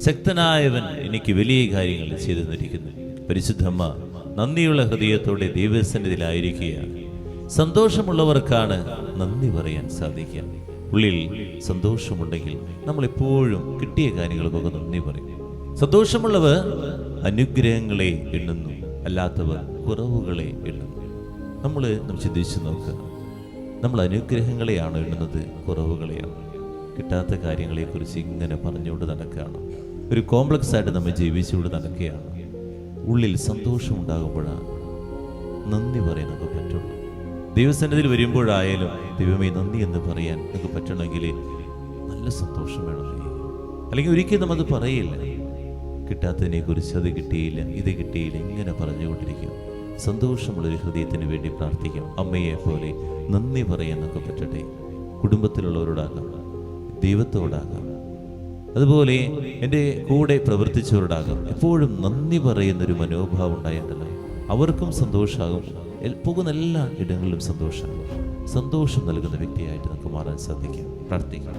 ശക്തനായവൻ എനിക്ക് വലിയ കാര്യങ്ങൾ ചെയ്തു തന്നിരിക്കുന്നു. പരിശുദ്ധമ്മ നന്ദിയുള്ള ഹൃദയത്തോടെ ദൈവസന്നിധിയിലായിരിക്കുകയാണ്. സന്തോഷമുള്ളവർക്കാണ് നന്ദി പറയാൻ സാധിക്കുക. ഉള്ളിൽ സന്തോഷമുണ്ടെങ്കിൽ നമ്മൾ എപ്പോഴും കിട്ടിയ കാര്യങ്ങൾക്കൊക്കെ നന്ദി പറയും. സന്തോഷമുള്ളവർ അനുഗ്രഹങ്ങളെ എണ്ണുന്നു, അല്ലാത്തവർ കുറവുകളെ എണ്ണുന്നു. നമ്മൾ ചിന്തിച്ചു നോക്കുക, നമ്മൾ അനുഗ്രഹങ്ങളെയാണ് എണ്ണുന്നത്, കുറവുകളെയാണ്? കിട്ടാത്ത കാര്യങ്ങളെക്കുറിച്ച് ഇങ്ങനെ പറഞ്ഞുകൊണ്ട് നടക്കുകയാണ്. ഒരു കോംപ്ലക്സ് ആയിട്ട് നമ്മൾ ജീവിച്ചുകൊണ്ട് നടക്കുകയാണ്. ഉള്ളിൽ സന്തോഷം ഉണ്ടാകുമ്പോഴാണ് നന്ദി പറയാൻ നമുക്ക് പറ്റുള്ളൂ. ദൈവസന്നിധിയിൽ വരുമ്പോഴായാലും ദൈവമേ നന്ദി എന്ന് പറയാൻ നമുക്ക് പറ്റണമെങ്കിൽ നല്ല സന്തോഷം വേണമല്ലേ? അല്ലെങ്കിൽ ഒരിക്കലും നമ്മത് പറയില്ല. കിട്ടാത്തതിനെ കുറിച്ച് അത് കിട്ടിയില്ല, ഇത് കിട്ടിയില്ല, ഇങ്ങനെ പറഞ്ഞുകൊണ്ടിരിക്കും. സന്തോഷമുള്ളൊരു ഹൃദയത്തിന് വേണ്ടി പ്രാർത്ഥിക്കാം. അമ്മയെ പോലെ നന്ദി പറയാൻ നമുക്ക് പറ്റട്ടെ. കുടുംബത്തിലുള്ളവരോടാകാം, ദൈവത്തോടാകാം, അതുപോലെ എൻ്റെ കൂടെ പ്രവർത്തിച്ചവരോടാകാം. എപ്പോഴും നന്ദി പറയുന്നൊരു മനോഭാവം ഉണ്ടായിട്ടുണ്ടല്ലോ, അവർക്കും സന്തോഷമാകും. പോകുന്ന എല്ലാ ഇടങ്ങളിലും സന്തോഷമാകും. സന്തോഷം നൽകുന്ന വ്യക്തിയായിട്ട് നമുക്ക് മാറാൻ സാധിക്കും. പ്രാർത്ഥിക്കാം.